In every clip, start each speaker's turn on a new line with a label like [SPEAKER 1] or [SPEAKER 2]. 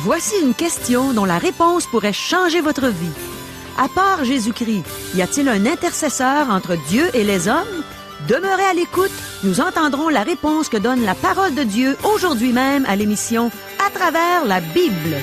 [SPEAKER 1] Voici une question dont la réponse pourrait changer votre vie. À part Jésus-Christ, y a-t-il un intercesseur entre Dieu et les hommes? Demeurez à l'écoute, nous entendrons la réponse que donne la parole de Dieu aujourd'hui même à l'émission À travers la Bible.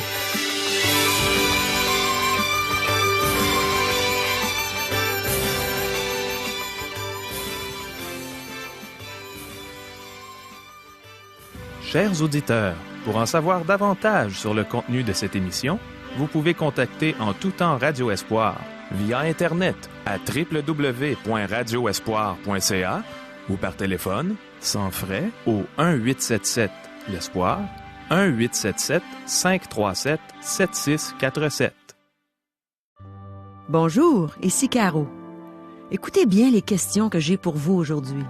[SPEAKER 2] Chers auditeurs, pour en savoir davantage sur le contenu de cette émission, vous pouvez contacter en tout temps Radio Espoir via Internet à www.radioespoir.ca ou par téléphone, sans frais, au 1-877-l'Espoir, 1-877-537-7647.
[SPEAKER 1] Bonjour, ici Caro. Écoutez bien les questions que j'ai pour vous aujourd'hui.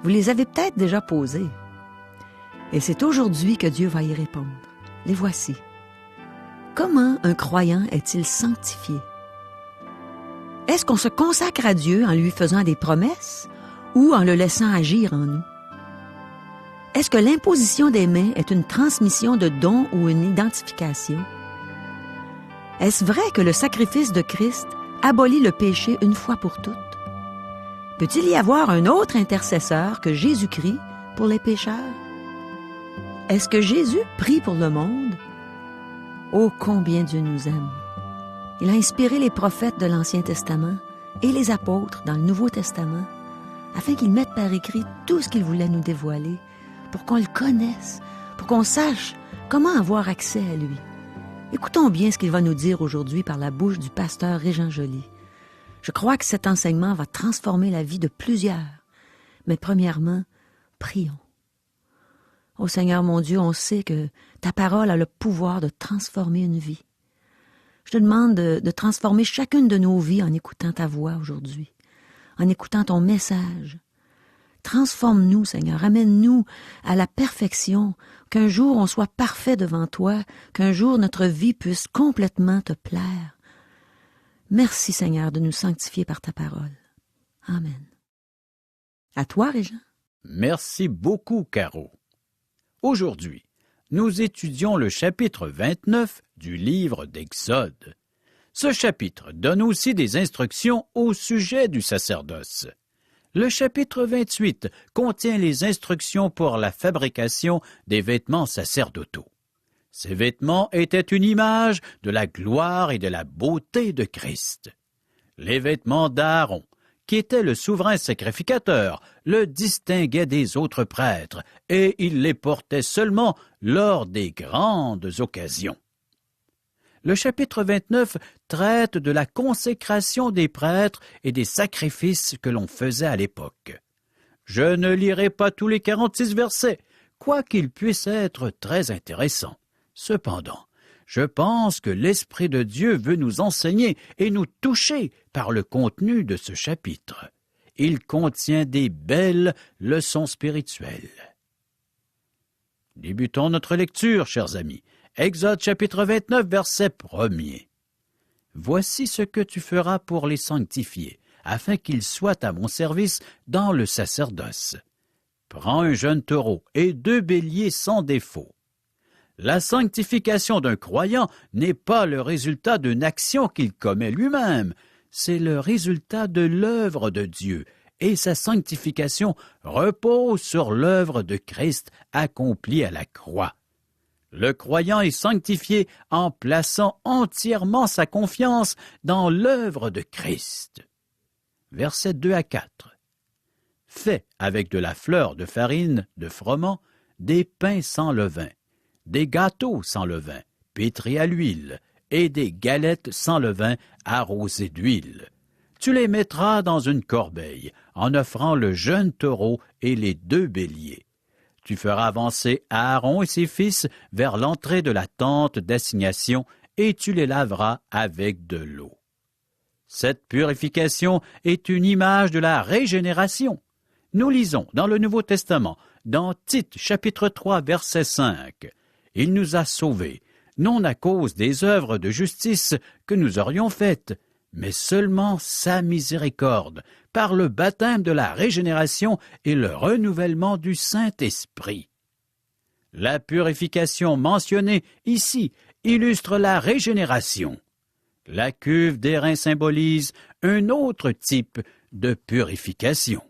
[SPEAKER 1] Vous les avez peut-être déjà posées. Et c'est aujourd'hui que Dieu va y répondre. Les voici. Comment un croyant est-il sanctifié? Est-ce qu'on se consacre à Dieu en lui faisant des promesses ou en le laissant agir en nous? Est-ce que l'imposition des mains est une transmission de dons ou une identification? Est-ce vrai que le sacrifice de Christ abolit le péché une fois pour toutes? Peut-il y avoir un autre intercesseur que Jésus-Christ pour les pécheurs? Est-ce que Jésus prie pour le monde? Oh, combien Dieu nous aime! Il a inspiré les prophètes de l'Ancien Testament et les apôtres dans le Nouveau Testament afin qu'ils mettent par écrit tout ce qu'il voulait nous dévoiler pour qu'on le connaisse, pour qu'on sache comment avoir accès à lui. Écoutons bien ce qu'il va nous dire aujourd'hui par la bouche du pasteur Régent Joly. Je crois que cet enseignement va transformer la vie de plusieurs. Mais premièrement, prions. Ô Seigneur mon Dieu, on sait que ta parole a le pouvoir de transformer une vie. Je te demande de transformer chacune de nos vies en écoutant ta voix aujourd'hui, en écoutant ton message. Transforme-nous, Seigneur, amène-nous à la perfection, qu'un jour on soit parfait devant toi, qu'un jour notre vie puisse complètement te plaire. Merci, Seigneur, de nous sanctifier par ta parole. Amen. À toi, Régent.
[SPEAKER 3] Merci beaucoup, Caro. Aujourd'hui, nous étudions le chapitre 29 du livre d'Exode. Ce chapitre donne aussi des instructions au sujet du sacerdoce. Le chapitre 28 contient les instructions pour la fabrication des vêtements sacerdotaux. Ces vêtements étaient une image de la gloire et de la beauté de Christ. Les vêtements d'Aaron, qui était le souverain sacrificateur, le distinguait des autres prêtres, et il les portait seulement lors des grandes occasions. Le chapitre 29 traite de la consécration des prêtres et des sacrifices que l'on faisait à l'époque. Je ne lirai pas tous les 46 versets, quoiqu'ils puissent être très intéressants. Cependant, je pense que l'Esprit de Dieu veut nous enseigner et nous toucher par le contenu de ce chapitre. Il contient des belles leçons spirituelles. Débutons notre lecture, chers amis. Exode chapitre 29, verset 1er. « Voici ce que tu feras pour les sanctifier, afin qu'ils soient à mon service dans le sacerdoce. Prends un jeune taureau et 2 béliers sans défaut. » La sanctification d'un croyant n'est pas le résultat d'une action qu'il commet lui-même, c'est le résultat de l'œuvre de Dieu, et sa sanctification repose sur l'œuvre de Christ accomplie à la croix. Le croyant est sanctifié en plaçant entièrement sa confiance dans l'œuvre de Christ. Versets 2 à 4. Fais avec de la fleur de farine de froment des pains sans levain, des gâteaux sans levain, pétris à l'huile, et des galettes sans levain arrosées d'huile. Tu les mettras dans une corbeille, en offrant le jeune taureau et les 2 béliers. Tu feras avancer Aaron et ses fils vers l'entrée de la tente d'assignation, et tu les laveras avec de l'eau. Cette purification est une image de la régénération. Nous lisons dans le Nouveau Testament, dans Tite, chapitre 3, verset 5. « Il nous a sauvés, non à cause des œuvres de justice que nous aurions faites, mais seulement sa miséricorde, par le baptême de la régénération et le renouvellement du Saint-Esprit. » La purification mentionnée ici illustre la régénération. La cuve d'airain symbolise un autre type de purification.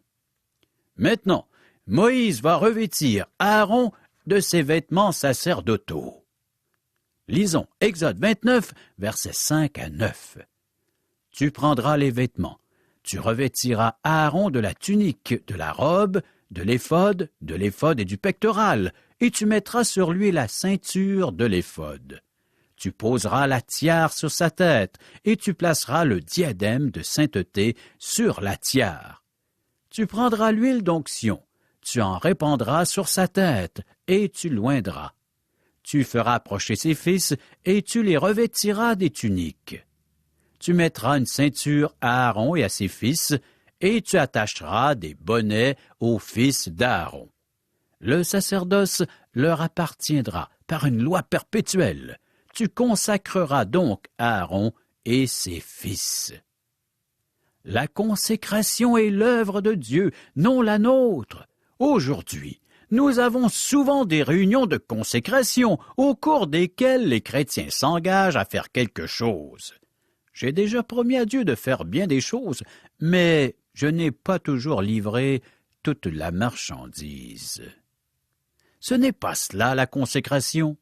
[SPEAKER 3] Maintenant, Moïse va revêtir Aaron de ses vêtements sacerdotaux. Lisons Exode 29, versets 5 à 9. « Tu prendras les vêtements, tu revêtiras Aaron de la tunique, de la robe, de l'éphod et du pectoral, et tu mettras sur lui la ceinture de l'éphod. Tu poseras la tiare sur sa tête, et tu placeras le diadème de sainteté sur la tiare. Tu prendras l'huile d'onction, tu en répandras sur sa tête, et tu l'oindras. Tu feras approcher ses fils, et tu les revêtiras des tuniques. Tu mettras une ceinture à Aaron et à ses fils, et tu attacheras des bonnets aux fils d'Aaron. Le sacerdoce leur appartiendra par une loi perpétuelle. Tu consacreras donc Aaron et ses fils. » La consécration est l'œuvre de Dieu, non la nôtre. Aujourd'hui, nous avons souvent des réunions de consécration au cours desquelles les chrétiens s'engagent à faire quelque chose. J'ai déjà promis à Dieu de faire bien des choses, mais je n'ai pas toujours livré toute la marchandise. Ce n'est pas cela la consécration.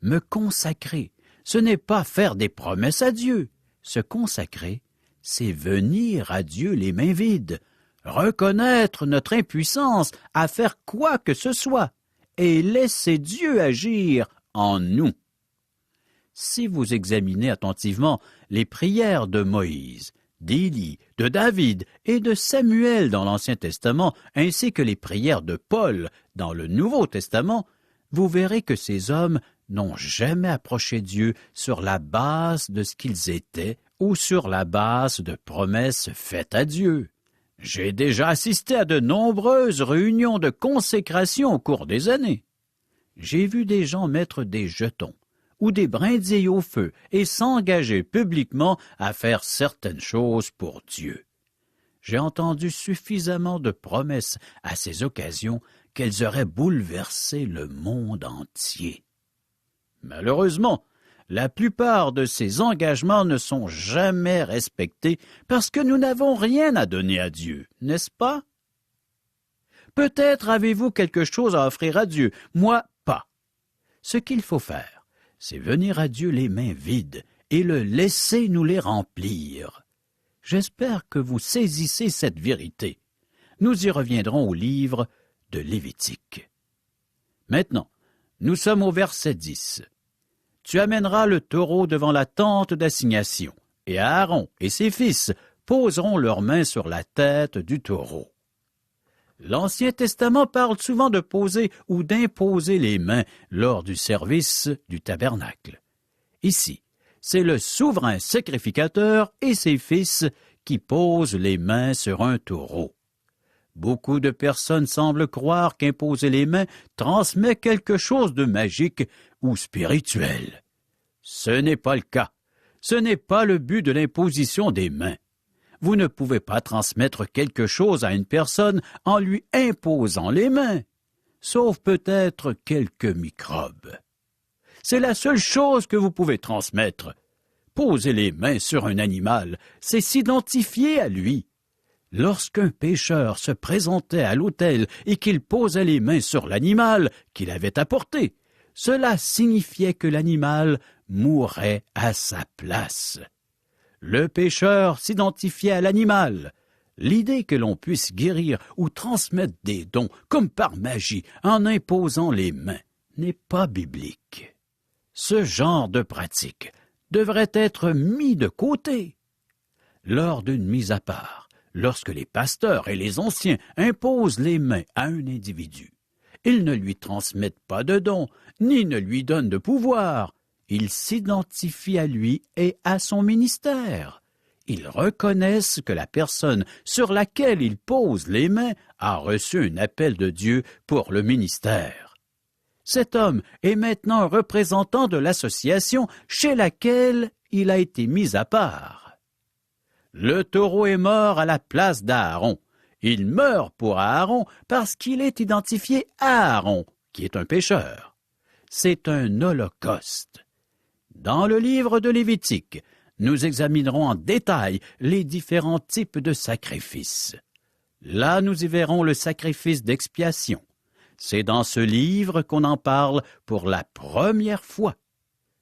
[SPEAKER 3] Me consacrer, ce n'est pas faire des promesses à Dieu. Se consacrer, c'est venir à Dieu les mains vides, reconnaître notre impuissance à faire quoi que ce soit et laisser Dieu agir en nous. Si vous examinez attentivement les prières de Moïse, d'Élie, de David et de Samuel dans l'Ancien Testament, ainsi que les prières de Paul dans le Nouveau Testament, vous verrez que ces hommes n'ont jamais approché Dieu sur la base de ce qu'ils étaient ou sur la base de promesses faites à Dieu. J'ai déjà assisté à de nombreuses réunions de consécration au cours des années. J'ai vu des gens mettre des jetons ou des brindilles au feu et s'engager publiquement à faire certaines choses pour Dieu. J'ai entendu suffisamment de promesses à ces occasions qu'elles auraient bouleversé le monde entier. Malheureusement, la plupart de ces engagements ne sont jamais respectés parce que nous n'avons rien à donner à Dieu, n'est-ce pas? Peut-être avez-vous quelque chose à offrir à Dieu, moi pas. Ce qu'il faut faire, c'est venir à Dieu les mains vides et le laisser nous les remplir. J'espère que vous saisissez cette vérité. Nous y reviendrons au livre de Lévitique. Maintenant, nous sommes au verset 10. « Tu amèneras le taureau devant la tente d'assignation, et Aaron et ses fils poseront leurs mains sur la tête du taureau. » L'Ancien Testament parle souvent de poser ou d'imposer les mains lors du service du tabernacle. Ici, c'est le souverain sacrificateur et ses fils qui posent les mains sur un taureau. Beaucoup de personnes semblent croire qu'imposer les mains transmet quelque chose de magique ou spirituel. Ce n'est pas le cas. Ce n'est pas le but de l'imposition des mains. Vous ne pouvez pas transmettre quelque chose à une personne en lui imposant les mains, sauf peut-être quelques microbes. C'est la seule chose que vous pouvez transmettre. Poser les mains sur un animal, c'est s'identifier à lui. Lorsqu'un pécheur se présentait à l'autel et qu'il posait les mains sur l'animal qu'il avait apporté, cela signifiait que l'animal mourrait à sa place. Le pécheur s'identifiait à l'animal. L'idée que l'on puisse guérir ou transmettre des dons, comme par magie, en imposant les mains, n'est pas biblique. Ce genre de pratique devrait être mis de côté. Lors d'une mise à part, lorsque les pasteurs et les anciens imposent les mains à un individu, ils ne lui transmettent pas de dons, ni ne lui donnent de pouvoir. Ils s'identifient à lui et à son ministère. Ils reconnaissent que la personne sur laquelle ils posent les mains a reçu un appel de Dieu pour le ministère. Cet homme est maintenant un représentant de l'association chez laquelle il a été mis à part. Le taureau est mort à la place d'Aaron. Il meurt pour Aaron parce qu'il est identifié à Aaron, qui est un pécheur. c'est un holocauste. Dans le livre de Lévitique, nous examinerons en détail les différents types de sacrifices. Là, nous y verrons le sacrifice d'expiation. C'est dans ce livre qu'on en parle pour la première fois.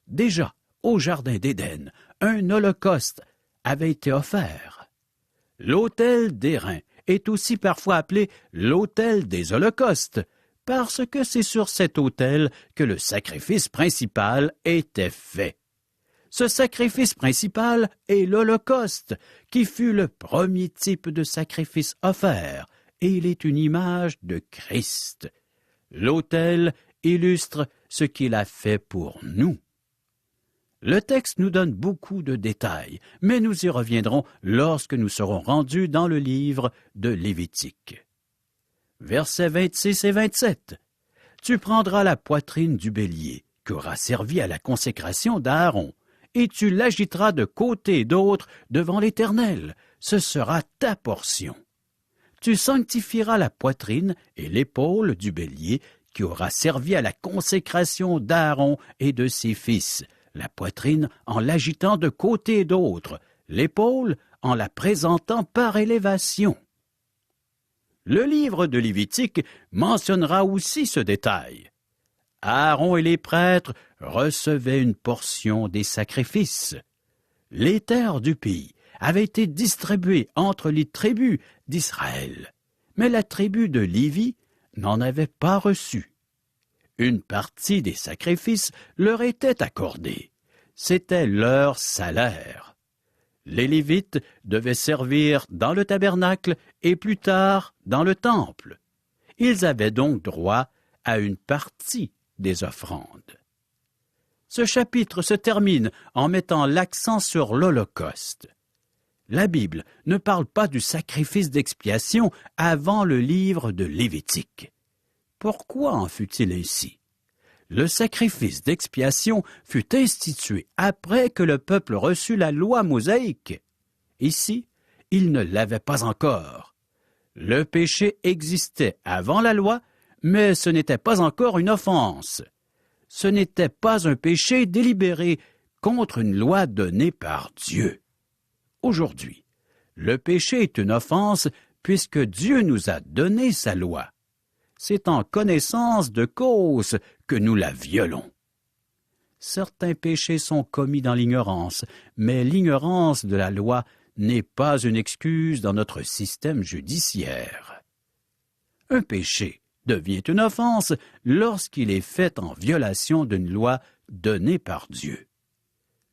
[SPEAKER 3] Déjà, au Jardin d'Éden, un holocauste avait été offert. L'autel d'airain est aussi parfois appelé l'autel des holocaustes, parce que c'est sur cet autel que le sacrifice principal était fait. Ce sacrifice principal est l'Holocauste, qui fut le premier type de sacrifice offert, et il est une image de Christ. L'autel illustre ce qu'il a fait pour nous. Le texte nous donne beaucoup de détails, mais nous y reviendrons lorsque nous serons rendus dans le livre de Lévitique. Versets 26 et 27. Tu prendras la poitrine du bélier, qui aura servi à la consécration d'Aaron, et tu l'agiteras de côté et d'autre devant l'Éternel. Ce sera ta portion. Tu sanctifieras la poitrine et l'épaule du bélier qui aura servi à la consécration d'Aaron et de ses fils, la poitrine en l'agitant de côté et d'autre, l'épaule en la présentant par élévation. Le livre de Lévitique mentionnera aussi ce détail. Aaron et les prêtres recevaient une portion des sacrifices. Les terres du pays avaient été distribuées entre les tribus d'Israël, mais la tribu de Lévi n'en avait pas reçu. Une partie des sacrifices leur était accordée. C'était leur salaire. Les Lévites devaient servir dans le tabernacle et plus tard dans le temple. Ils avaient donc droit à une partie des offrandes. Ce chapitre se termine en mettant l'accent sur l'Holocauste. La Bible ne parle pas du sacrifice d'expiation avant le livre de Lévitique. Pourquoi en fut-il ainsi? Le sacrifice d'expiation fut institué après que le peuple reçut la loi mosaïque. Ici, il ne l'avait pas encore. Le péché existait avant la loi, mais ce n'était pas encore une offense. Ce n'était pas un péché délibéré contre une loi donnée par Dieu. Aujourd'hui, le péché est une offense puisque Dieu nous a donné sa loi. C'est en connaissance de cause que nous la violons. Certains péchés sont commis dans l'ignorance, mais l'ignorance de la loi n'est pas une excuse dans notre système judiciaire. Un péché devient une offense lorsqu'il est fait en violation d'une loi donnée par Dieu.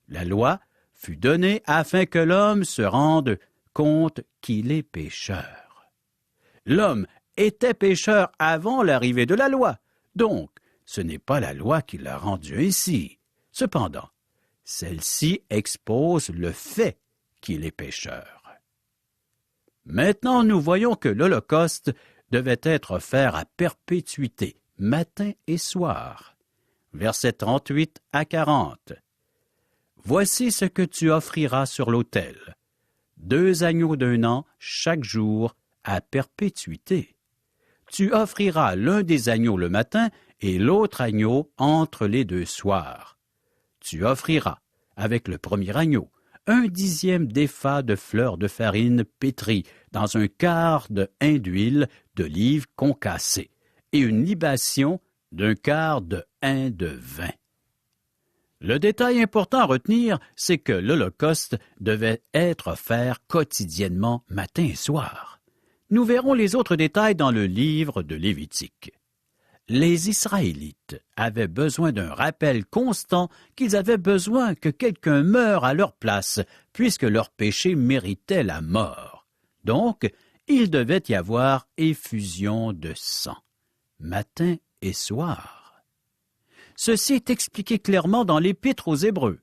[SPEAKER 3] La loi fut donnée afin que l'homme se rende compte qu'il est pécheur. L'homme était pécheur avant l'arrivée de la loi, donc ce n'est pas la loi qui l'a rendu ainsi. Cependant, celle-ci expose le fait qu'il est pécheur. Maintenant, nous voyons que l'Holocauste devait être offert à perpétuité, matin et soir. Versets 38 à 40. Voici ce que tu offriras sur l'autel. 2 agneaux d'1 an chaque jour à perpétuité. Tu offriras l'un des agneaux le matin et l'autre agneau entre les 2 soirs. Tu offriras, avec le premier agneau, 1/10 d'épha de fleur de farine pétrie dans un quart de hin d'huile d'olive concassée et une libation d'1 quart de hin de vin. Le détail important à retenir, c'est que l'Holocauste devait être offert quotidiennement matin et soir. Nous verrons les autres détails dans le livre de Lévitique. Les Israélites avaient besoin d'un rappel constant qu'ils avaient besoin que quelqu'un meure à leur place, puisque leur péché méritait la mort. Donc, il devait y avoir effusion de sang, matin et soir. Ceci est expliqué clairement dans l'Épître aux Hébreux.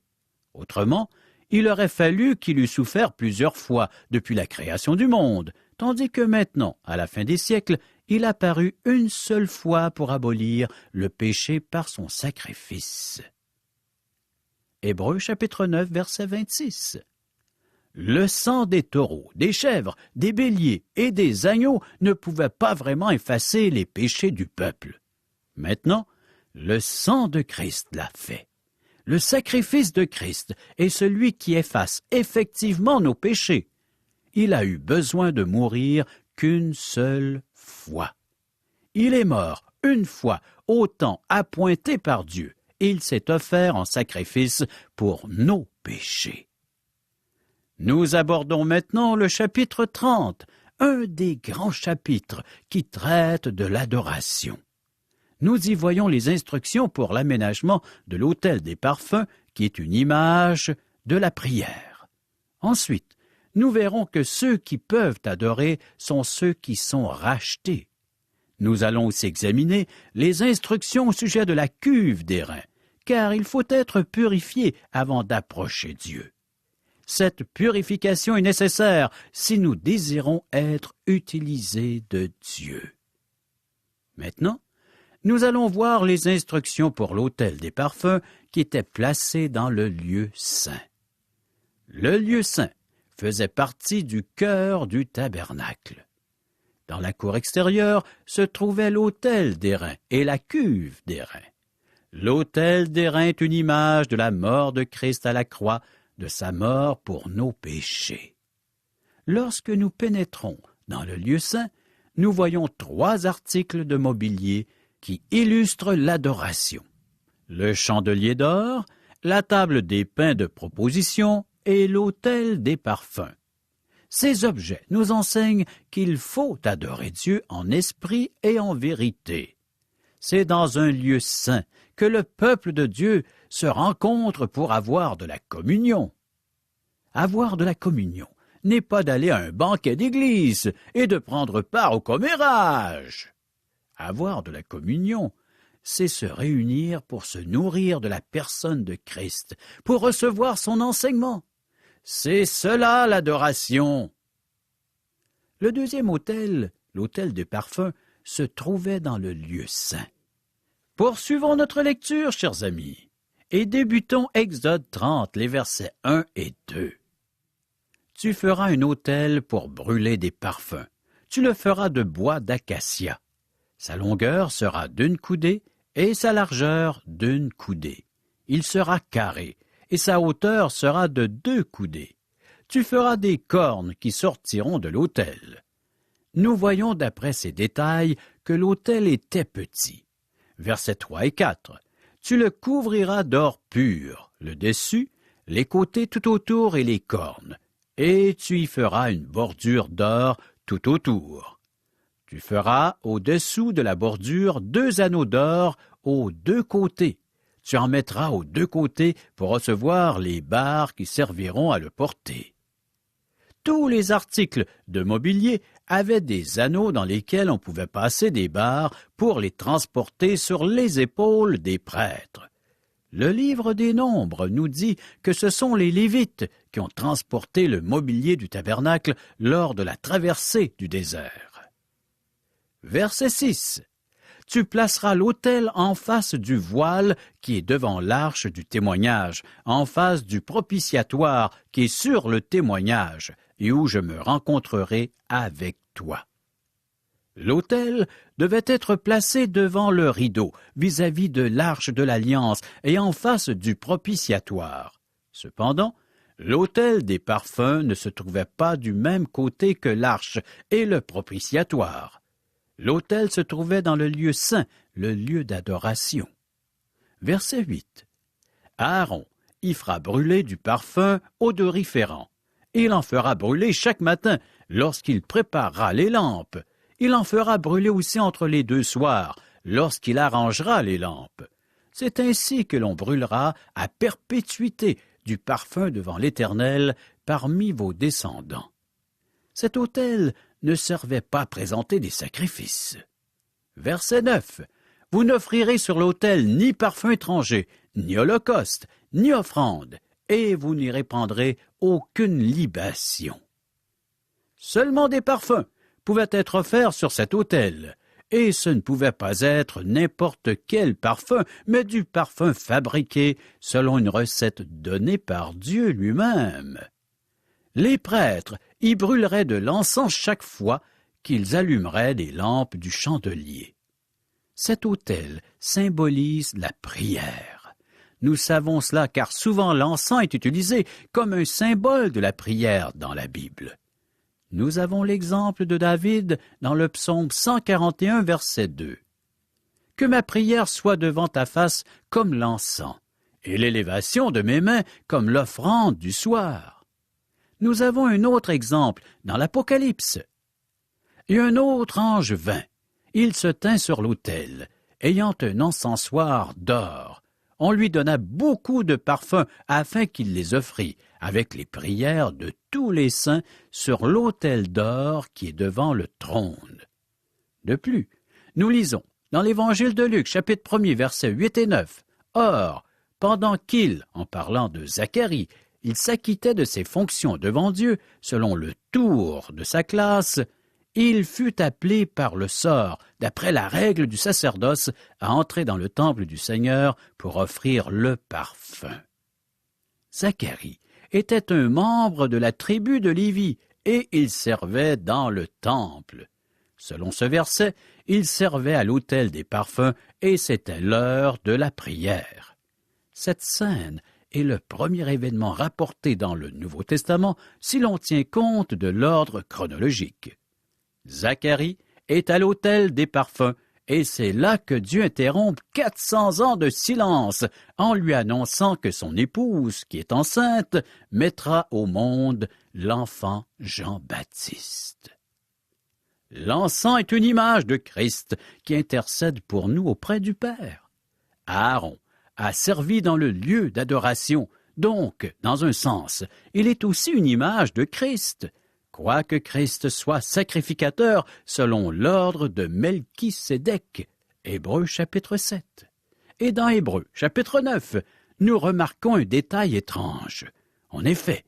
[SPEAKER 3] Autrement, il aurait fallu qu'il eût souffert plusieurs fois depuis la création du monde, tandis que maintenant, à la fin des siècles, il apparut une seule fois pour abolir le péché par son sacrifice. Hébreux chapitre 9, verset 26. Le sang des taureaux, des chèvres, des béliers et des agneaux ne pouvait pas vraiment effacer les péchés du peuple. Maintenant, Le sang de Christ l'a fait. Le sacrifice de Christ est celui qui efface effectivement nos péchés. Il a eu besoin de mourir qu'une seule fois. Il est mort une fois au temps appointé par Dieu, et il s'est offert en sacrifice pour nos péchés. Nous abordons maintenant le chapitre 30, un des grands chapitres qui traite de l'adoration. Nous y voyons les instructions pour l'aménagement de l'autel des parfums, qui est une image de la prière. Ensuite, nous verrons que ceux qui peuvent adorer sont ceux qui sont rachetés. Nous allons aussi examiner les instructions au sujet de la cuve d'airain, car il faut être purifié avant d'approcher Dieu. Cette purification est nécessaire si nous désirons être utilisés de Dieu. Maintenant, nous allons voir les instructions pour l'autel des parfums qui était placé dans le lieu saint. Le lieu saint faisait partie du cœur du tabernacle. Dans la cour extérieure se trouvait l'autel d'airain et la cuve d'airain. L'autel d'airain est une image de la mort de Christ à la croix, de sa mort pour nos péchés. Lorsque nous pénétrons dans le lieu saint, nous voyons 3 articles de mobilier qui illustrent l'adoration. Le chandelier d'or, la table des pains de proposition et l'autel des parfums. Ces objets nous enseignent qu'il faut adorer Dieu en esprit et en vérité. C'est dans un lieu saint que le peuple de Dieu se rencontre pour avoir de la communion. Avoir de la communion n'est pas d'aller à un banquet d'église et de prendre part au commérage. Avoir de la communion, c'est se réunir pour se nourrir de la personne de Christ, pour recevoir son enseignement. C'est cela l'adoration. Le deuxième autel, l'autel des parfums, se trouvait dans le lieu saint. Poursuivons notre lecture, chers amis, et débutons Exode 30, les versets 1 et 2. Tu feras un autel pour brûler des parfums. Tu le feras de bois d'acacia. Sa longueur sera d'1 coudée et sa largeur d'1 coudée. Il sera carré et sa hauteur sera de 2 coudées. Tu feras des cornes qui sortiront de l'autel. Nous voyons d'après ces détails que l'autel était petit. Versets 3 et 4. Tu le couvriras d'or pur, le dessus, les côtés tout autour et les cornes, et tu y feras une bordure d'or tout autour. Tu feras au-dessous de la bordure 2 anneaux d'or aux 2 côtés. Tu en mettras aux 2 côtés pour recevoir les barres qui serviront à le porter. Tous les articles de mobilier avaient des anneaux dans lesquels on pouvait passer des barres pour les transporter sur les épaules des prêtres. Le livre des Nombres nous dit que ce sont les Lévites qui ont transporté le mobilier du tabernacle lors de la traversée du désert. Verset 6. Tu placeras l'autel en face du voile qui est devant l'arche du témoignage, en face du propitiatoire qui est sur le témoignage, et où je me rencontrerai avec toi. L'autel devait être placé devant le rideau, vis-à-vis de l'arche de l'Alliance et en face du propitiatoire. Cependant, l'autel des parfums ne se trouvait pas du même côté que l'arche et le propitiatoire. L'autel se trouvait dans le lieu saint, le lieu d'adoration. Verset 8. Aaron y fera brûler du parfum odoriférant. Il en fera brûler chaque matin lorsqu'il préparera les lampes. Il en fera brûler aussi entre les 2 soirs, lorsqu'il arrangera les lampes. C'est ainsi que l'on brûlera à perpétuité du parfum devant l'Éternel parmi vos descendants. Cet autel ne servait pas à présenter des sacrifices. Verset 9. Vous n'offrirez sur l'autel ni parfum étranger, ni holocauste, ni offrande, et vous n'y répandrez aucune libation. Seulement des parfums pouvaient être offerts sur cet autel, et ce ne pouvait pas être n'importe quel parfum, mais du parfum fabriqué selon une recette donnée par Dieu lui-même. Les prêtres y brûleraient de l'encens chaque fois qu'ils allumeraient les lampes du chandelier. Cet autel symbolise la prière. Nous savons cela car souvent l'encens est utilisé comme un symbole de la prière dans la Bible. Nous avons l'exemple de David dans le psaume 141, verset 2. « Que ma prière soit devant ta face comme l'encens, et l'élévation de mes mains comme l'offrande du soir. » Nous avons un autre exemple dans l'Apocalypse. Et un autre ange vint. Il se tint sur l'autel, ayant un encensoir d'or. On lui donna beaucoup de parfums afin qu'il les offrît, avec les prières de tous les saints sur l'autel d'or qui est devant le trône. De plus, nous lisons dans l'Évangile de Luc, chapitre 1er, versets 8 et 9. « Or, pendant qu'il, en parlant de Zacharie, il s'acquittait de ses fonctions devant Dieu, selon le tour de sa classe, il fut appelé par le sort, d'après la règle du sacerdoce, à entrer dans le temple du Seigneur pour offrir le parfum. » Zacharie était un membre de la tribu de Lévi et il servait dans le temple. Selon ce verset, il servait à l'autel des parfums et c'était l'heure de la prière. Cette scène est le premier événement rapporté dans le Nouveau Testament si l'on tient compte de l'ordre chronologique. Zacharie est à l'autel des parfums, et c'est là que Dieu interrompt 400 ans de silence en lui annonçant que son épouse, qui est enceinte, mettra au monde l'enfant Jean-Baptiste. L'encens est une image de Christ qui intercède pour nous auprès du Père. Aaron a servi dans le lieu d'adoration, donc, dans un sens, il est aussi une image de Christ. Quoique Christ soit sacrificateur selon l'ordre de Melchisédek, Hébreux chapitre 7. Et dans Hébreux chapitre 9, nous remarquons un détail étrange. En effet,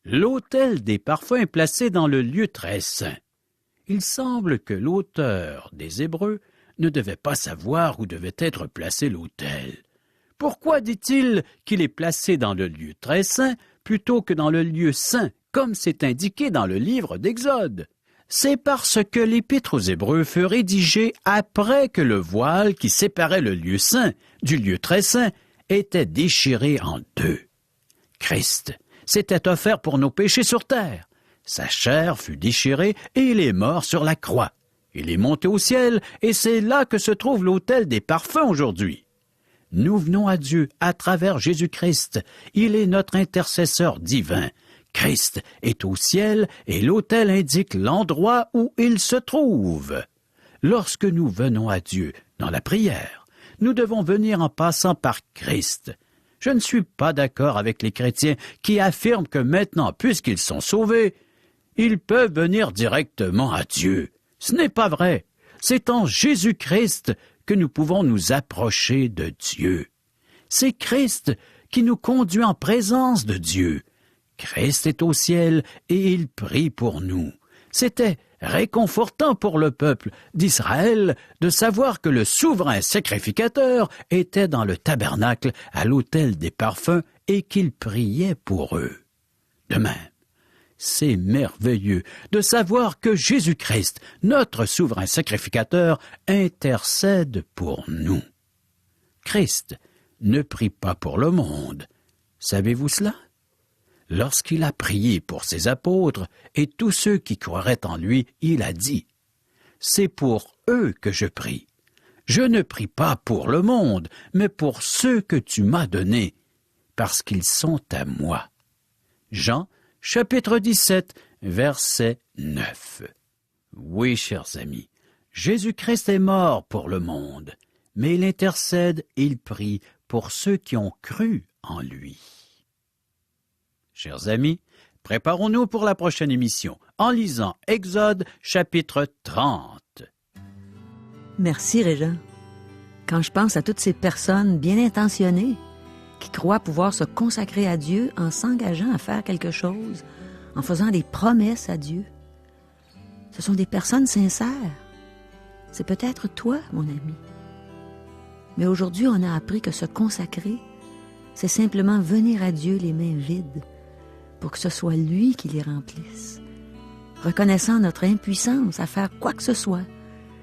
[SPEAKER 3] l'autel des parfums est placé dans le lieu très saint. Il semble que l'auteur des Hébreux ne devait pas savoir où devait être placé l'autel. Pourquoi dit-il qu'il est placé dans le lieu très saint plutôt que dans le lieu saint, comme c'est indiqué dans le livre d'Exode? C'est parce que l'Épître aux Hébreux fut rédigé après que le voile qui séparait le lieu saint du lieu très saint était déchiré en deux. Christ s'était offert pour nos péchés sur terre. Sa chair fut déchirée et il est mort sur la croix. Il est monté au ciel et c'est là que se trouve l'autel des parfums aujourd'hui. Nous venons à Dieu à travers Jésus-Christ. Il est notre intercesseur divin. Christ est au ciel et l'autel indique l'endroit où il se trouve. Lorsque nous venons à Dieu dans la prière, nous devons venir en passant par Christ. Je ne suis pas d'accord avec les chrétiens qui affirment que maintenant, puisqu'ils sont sauvés, ils peuvent venir directement à Dieu. Ce n'est pas vrai. C'est en Jésus-Christ que nous pouvons nous approcher de Dieu. C'est Christ qui nous conduit en présence de Dieu. Christ est au ciel et il prie pour nous. C'était réconfortant pour le peuple d'Israël de savoir que le souverain sacrificateur était dans le tabernacle à l'autel des parfums et qu'il priait pour eux. De même, c'est merveilleux de savoir que Jésus-Christ, notre souverain sacrificateur, intercède pour nous. Christ ne prie pas pour le monde. Savez-vous cela? Lorsqu'il a prié pour ses apôtres et tous ceux qui croiraient en lui, il a dit « C'est pour eux que je prie. Je ne prie pas pour le monde, mais pour ceux que tu m'as donnés, parce qu'ils sont à moi. » Jean, chapitre 17, verset 9. Oui, chers amis, Jésus-Christ est mort pour le monde, mais il intercède et il prie pour ceux qui ont cru en lui. Chers amis, préparons-nous pour la prochaine émission en lisant Exode chapitre 30.
[SPEAKER 1] Merci, Régent. Quand je pense à toutes ces personnes bien intentionnées qui croient pouvoir se consacrer à Dieu en s'engageant à faire quelque chose, en faisant des promesses à Dieu, ce sont des personnes sincères. C'est peut-être toi, mon ami. Mais aujourd'hui, on a appris que se consacrer, c'est simplement venir à Dieu les mains vides, pour que ce soit lui qui les remplisse, reconnaissant notre impuissance à faire quoi que ce soit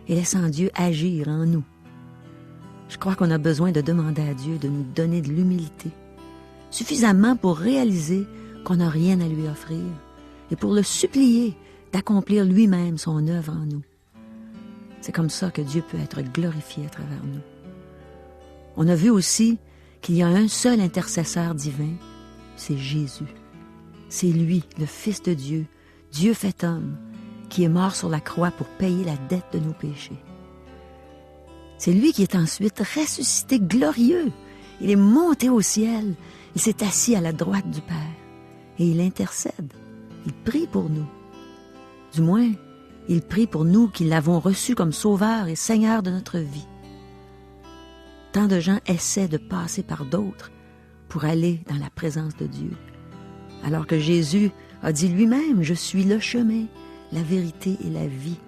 [SPEAKER 1] et laissant Dieu agir en nous. Je crois qu'on a besoin de demander à Dieu de nous donner de l'humilité, suffisamment pour réaliser qu'on n'a rien à lui offrir et pour le supplier d'accomplir lui-même son œuvre en nous. C'est comme ça que Dieu peut être glorifié à travers nous. On a vu aussi qu'il y a un seul intercesseur divin, c'est Jésus. C'est lui, le Fils de Dieu, Dieu fait homme, qui est mort sur la croix pour payer la dette de nos péchés. C'est lui qui est ensuite ressuscité glorieux. Il est monté au ciel. Il s'est assis à la droite du Père. Et il intercède. Il prie pour nous. Du moins, il prie pour nous qui l'avons reçu comme Sauveur et Seigneur de notre vie. Tant de gens essaient de passer par d'autres pour aller dans la présence de Dieu. Alors que Jésus a dit lui-même, « Je suis le chemin, la vérité et la vie.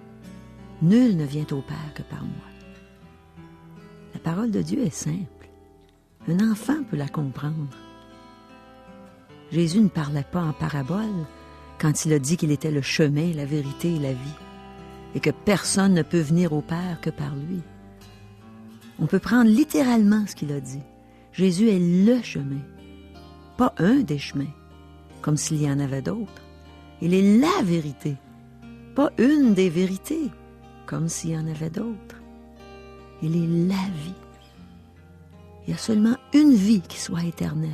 [SPEAKER 1] Nul ne vient au Père que par moi. » La parole de Dieu est simple. Un enfant peut la comprendre. Jésus ne parlait pas en parabole quand il a dit qu'il était le chemin, la vérité et la vie, et que personne ne peut venir au Père que par lui. On peut prendre littéralement ce qu'il a dit. Jésus est le chemin, pas un des chemins, comme s'il y en avait d'autres. Il est la vérité, pas une des vérités, comme s'il y en avait d'autres. Il est la vie. Il y a seulement une vie qui soit éternelle,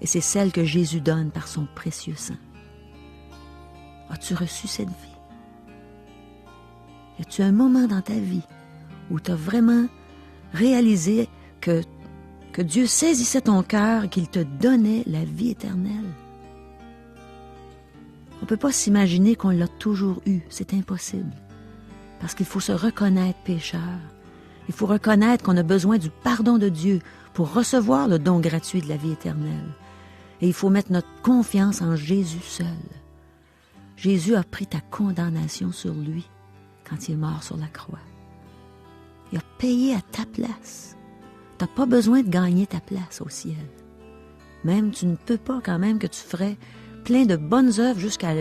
[SPEAKER 1] et c'est celle que Jésus donne par son précieux sang. As-tu reçu cette vie? Y a-tu un moment dans ta vie où tu as vraiment réalisé que Dieu saisissait ton cœur et qu'il te donnait la vie éternelle? On ne peut pas s'imaginer qu'on l'a toujours eu, c'est impossible, parce qu'il faut se reconnaître pécheur. Il faut reconnaître qu'on a besoin du pardon de Dieu pour recevoir le don gratuit de la vie éternelle. Et il faut mettre notre confiance en Jésus seul. Jésus a pris ta condamnation sur lui quand il est mort sur la croix. Il a payé à ta place. Tu n'as pas besoin de gagner ta place au ciel. Même tu ne peux pas quand même que tu ferais plein de bonnes œuvres jusqu'à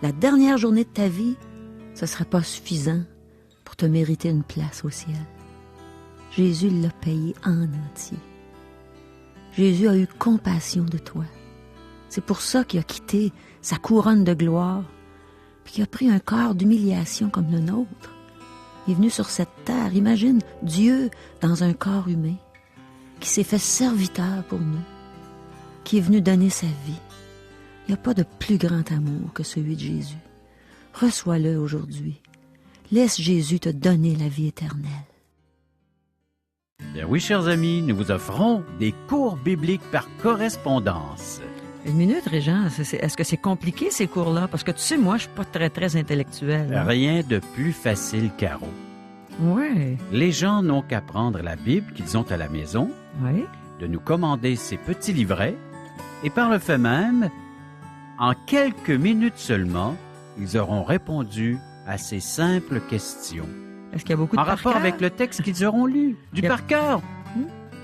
[SPEAKER 1] la dernière journée de ta vie. Ce ne serait pas suffisant pour te mériter une place au ciel. Jésus l'a payé en entier. Jésus a eu compassion de toi. C'est pour ça qu'il a quitté sa couronne de gloire, puis qu'il a pris un corps d'humiliation comme le nôtre. Il est venu sur cette terre, imagine Dieu dans un corps humain, qui s'est fait serviteur pour nous, qui est venu donner sa vie. Il n'y a pas de plus grand amour que celui de Jésus. Reçois-le aujourd'hui. Laisse Jésus te donner la vie éternelle.
[SPEAKER 3] Bien oui, chers amis, nous vous offrons des cours bibliques par correspondance.
[SPEAKER 1] Une minute, Régent, est-ce que c'est compliqué ces cours-là? Parce que tu sais, moi, je suis pas très intellectuel.
[SPEAKER 3] Rien de plus facile, Caro.
[SPEAKER 1] Ouais.
[SPEAKER 3] Les gens n'ont qu'à prendre la Bible qu'ils ont à la maison,
[SPEAKER 1] Oui.
[SPEAKER 3] de nous commander ces petits livrets, et par le fait même, en quelques minutes seulement, ils auront répondu à ces simples questions.
[SPEAKER 1] Est-ce qu'il y a beaucoup de
[SPEAKER 3] En rapport
[SPEAKER 1] par cœur?
[SPEAKER 3] avec le texte qu'ils auront lu. Du
[SPEAKER 1] Yep.
[SPEAKER 3] par cœur.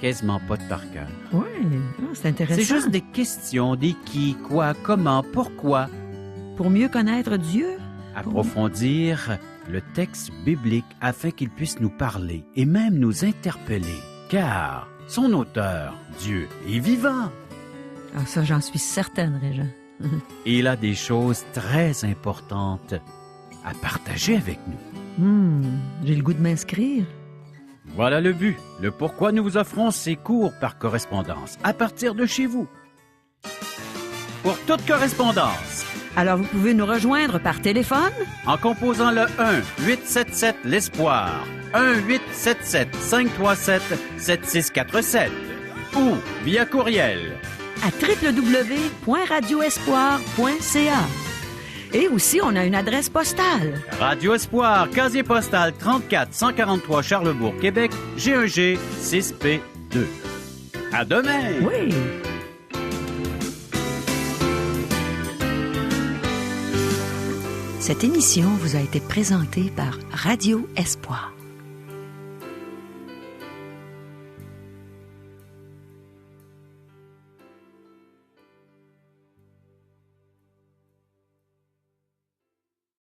[SPEAKER 3] Quasiment pas de par cœur.
[SPEAKER 1] Oui, c'est intéressant.
[SPEAKER 3] C'est juste des questions, des qui, quoi, comment, pourquoi.
[SPEAKER 1] Pour mieux connaître Dieu.
[SPEAKER 3] Approfondir le texte biblique afin qu'il puisse nous parler et même nous interpeller. Car son auteur, Dieu, est vivant.
[SPEAKER 1] Ah, ça, j'en suis certaine, Régent.
[SPEAKER 3] Et il a des choses très importantes à partager avec nous.
[SPEAKER 1] J'ai le goût de m'inscrire.
[SPEAKER 3] Voilà le but, le pourquoi nous vous offrons ces cours par correspondance à partir de chez vous. Pour toute correspondance,
[SPEAKER 1] Alors, vous pouvez nous rejoindre par téléphone,
[SPEAKER 3] en composant le 1-877-l'Espoir, 1-877-537-7647 ou via courriel
[SPEAKER 1] à www.radioespoir.ca. Et aussi, on a une adresse postale.
[SPEAKER 3] Radio Espoir, casier postal 34 143 Charlebourg, Québec, G1G 6P2. À demain!
[SPEAKER 1] Oui. Cette émission vous a été présentée par Radio Espoir.